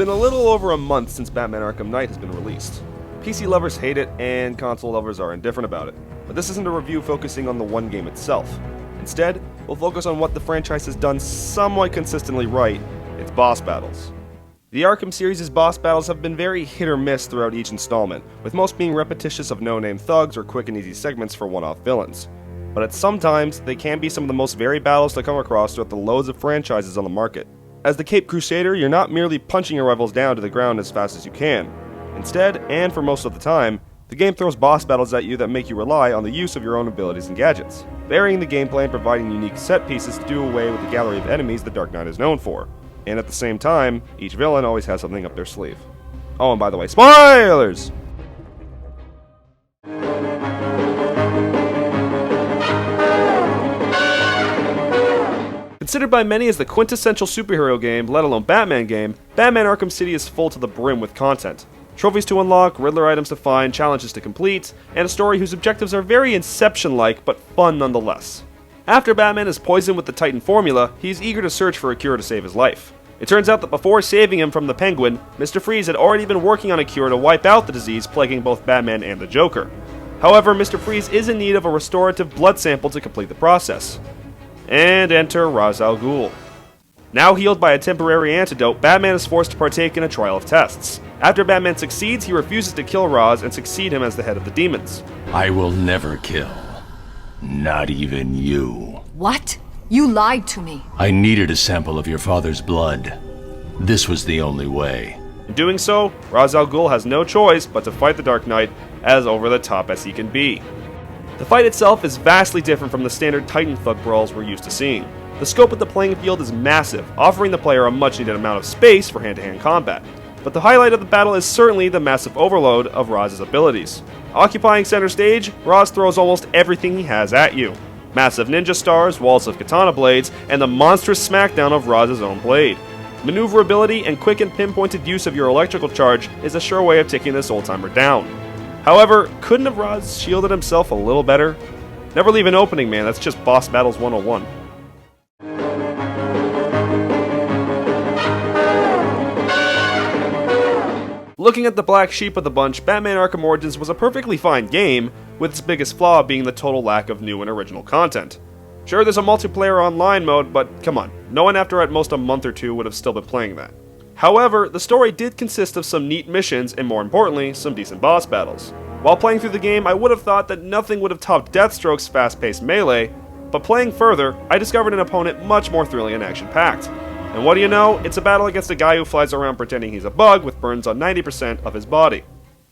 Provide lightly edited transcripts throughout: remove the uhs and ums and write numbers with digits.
been a little over a month since Batman Arkham Knight has been released. PC lovers hate it, and console lovers are indifferent about it. But this isn't a review focusing on the one game itself. Instead, we'll focus on what the franchise has done somewhat consistently right, its boss battles. The Arkham series' boss battles have been very hit or miss throughout each installment, with most being repetitious of no-name thugs or quick and easy segments for one-off villains. But at some times, they can be some of the most varied battles to come across throughout the loads of franchises on the market. As the Caped Crusader, you're not merely punching your rivals down to the ground as fast as you can. Instead, and for most of the time, the game throws boss battles at you that make you rely on the use of your own abilities and gadgets, varying the gameplay and providing unique set pieces to do away with the gallery of enemies the Dark Knight is known for. And at the same time, each villain always has something up their sleeve. Oh, and by the way, spoilers! Considered by many as the quintessential superhero game, let alone Batman game, Batman Arkham City is full to the brim with content. Trophies to unlock, Riddler items to find, challenges to complete, and a story whose objectives are very Inception-like, but fun nonetheless. After Batman is poisoned with the Titan formula, he's eager to search for a cure to save his life. It turns out that before saving him from the Penguin, Mr. Freeze had already been working on a cure to wipe out the disease plaguing both Batman and the Joker. However, Mr. Freeze is in need of a restorative blood sample to complete the process. And enter Ra's al Ghul. Now healed by a temporary antidote, Batman is forced to partake in a trial of tests. After Batman succeeds, he refuses to kill Ra's and succeed him as the head of the demons. I will never kill. Not even you. What? You lied to me. I needed a sample of your father's blood. This was the only way. In doing so, Ra's al Ghul has no choice but to fight the Dark Knight as over the top as he can be. The fight itself is vastly different from the standard Titan thug brawls we're used to seeing. The scope of the playing field is massive, offering the player a much needed amount of space for hand-to-hand combat. But the highlight of the battle is certainly the massive overload of Raz's abilities. Occupying center stage, Raz throws almost everything he has at you. Massive ninja stars, walls of katana blades, and the monstrous smackdown of Raz's own blade. Maneuverability and quick and pinpointed use of your electrical charge is a sure way of taking this old-timer down. However, couldn't have Raz shielded himself a little better? Never leave an opening, man, that's just Boss Battles 101. Looking at the black sheep of the bunch, Batman Arkham Origins was a perfectly fine game, with its biggest flaw being the total lack of new and original content. Sure, there's a multiplayer online mode, but come on, no one after at most a month or two would have still been playing that. However, the story did consist of some neat missions and, more importantly, some decent boss battles. While playing through the game, I would have thought that nothing would have topped Deathstroke's fast-paced melee, but playing further, I discovered an opponent much more thrilling and action-packed. And what do you know, it's a battle against a guy who flies around pretending he's a bug with burns on 90% of his body.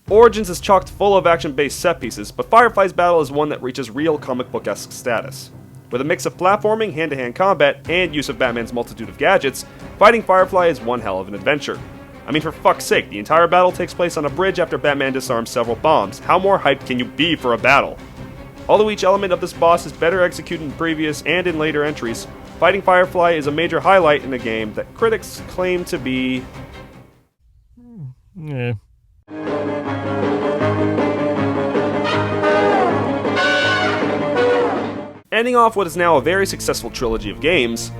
Origins is chocked full of action-based set pieces, but Firefly's battle is one that reaches real comic book-esque status. With a mix of platforming, hand-to-hand combat, and use of Batman's multitude of gadgets, fighting Firefly is one hell of an adventure. I mean, for fuck's sake, the entire battle takes place on a bridge after Batman disarms several bombs. How more hyped can you be for a battle? Although each element of this boss is better executed in previous and in later entries, fighting Firefly is a major highlight in a game that critics claim to be... Yeah. Ending off what is now a very successful trilogy of games,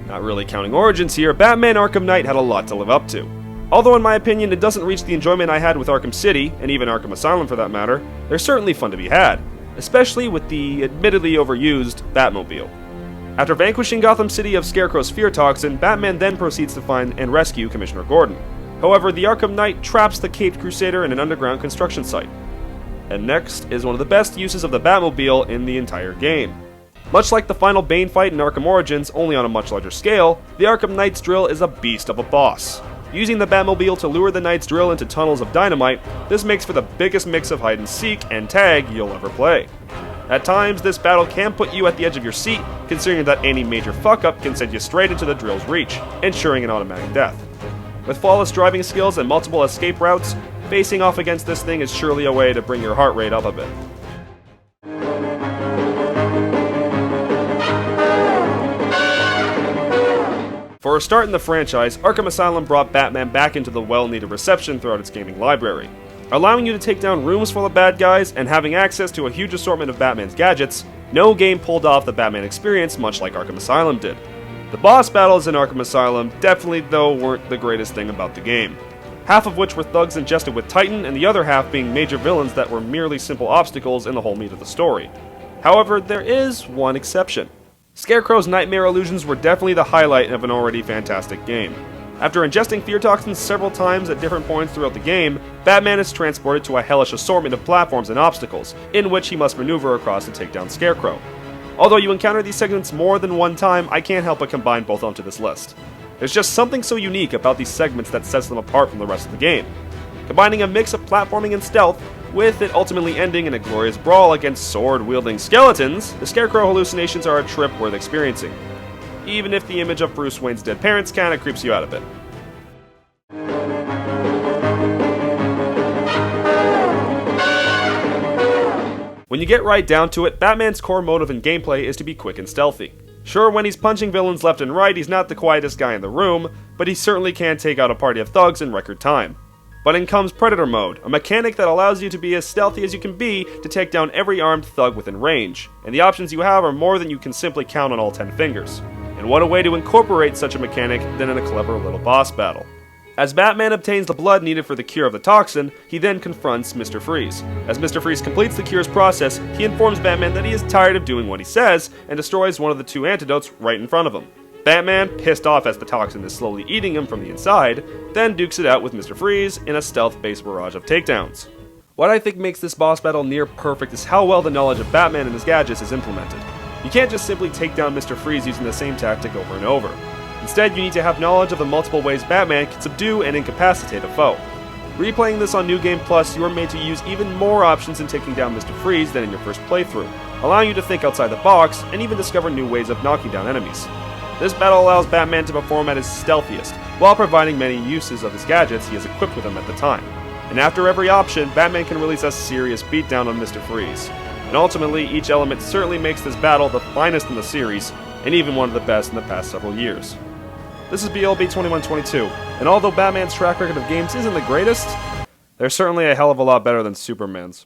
not really counting Origins here, Batman Arkham Knight had a lot to live up to. Although in my opinion it doesn't reach the enjoyment I had with Arkham City, and even Arkham Asylum for that matter, they're certainly fun to be had, especially with the admittedly overused Batmobile. After vanquishing Gotham City of Scarecrow's fear toxin, Batman then proceeds to find and rescue Commissioner Gordon. However, the Arkham Knight traps the Caped Crusader in an underground construction site. And next is one of the best uses of the Batmobile in the entire game. Much like the final Bane fight in Arkham Origins, only on a much larger scale, the Arkham Knight's drill is a beast of a boss. Using the Batmobile to lure the Knight's drill into tunnels of dynamite, this makes for the biggest mix of hide-and-seek and tag you'll ever play. At times, this battle can put you at the edge of your seat, considering that any major fuck-up can send you straight into the drill's reach, ensuring an automatic death. With flawless driving skills and multiple escape routes, facing off against this thing is surely a way to bring your heart rate up a bit. For a start in the franchise, Arkham Asylum brought Batman back into the well-needed reception throughout its gaming library. Allowing you to take down rooms full of bad guys and having access to a huge assortment of Batman's gadgets, no game pulled off the Batman experience much like Arkham Asylum did. The boss battles in Arkham Asylum definitely, though, weren't the greatest thing about the game. Half of which were thugs ingested with Titan, and the other half being major villains that were merely simple obstacles in the whole meat of the story. However, there is one exception. Scarecrow's nightmare illusions were definitely the highlight of an already fantastic game. After ingesting fear toxins several times at different points throughout the game, Batman is transported to a hellish assortment of platforms and obstacles, in which he must maneuver across to take down Scarecrow. Although you encounter these segments more than one time, I can't help but combine both onto this list. There's just something so unique about these segments that sets them apart from the rest of the game. Combining a mix of platforming and stealth, with it ultimately ending in a glorious brawl against sword-wielding skeletons, the Scarecrow hallucinations are a trip worth experiencing. Even if the image of Bruce Wayne's dead parents kinda creeps you out a bit. When you get right down to it, Batman's core motive in gameplay is to be quick and stealthy. Sure, when he's punching villains left and right, he's not the quietest guy in the room, but he certainly can take out a party of thugs in record time. But in comes Predator Mode, a mechanic that allows you to be as stealthy as you can be to take down every armed thug within range, and the options you have are more than you can simply count on all 10 fingers. And what a way to incorporate such a mechanic than in a clever little boss battle. As Batman obtains the blood needed for the cure of the toxin, he then confronts Mr. Freeze. As Mr. Freeze completes the cure's process, he informs Batman that he is tired of doing what he says, and destroys one of the 2 antidotes right in front of him. Batman, pissed off as the toxin is slowly eating him from the inside, then dukes it out with Mr. Freeze in a stealth-based barrage of takedowns. What I think makes this boss battle near perfect is how well the knowledge of Batman and his gadgets is implemented. You can't just simply take down Mr. Freeze using the same tactic over and over. Instead, you need to have knowledge of the multiple ways Batman can subdue and incapacitate a foe. Replaying this on New Game Plus, you are made to use even more options in taking down Mr. Freeze than in your first playthrough, allowing you to think outside the box and even discover new ways of knocking down enemies. This battle allows Batman to perform at his stealthiest, while providing many uses of his gadgets he has equipped with him at the time. And after every option, Batman can release a serious beatdown on Mr. Freeze. And ultimately, each element certainly makes this battle the finest in the series, and even one of the best in the past several years. This is BLB2122, and although Batman's track record of games isn't the greatest, they're certainly a hell of a lot better than Superman's.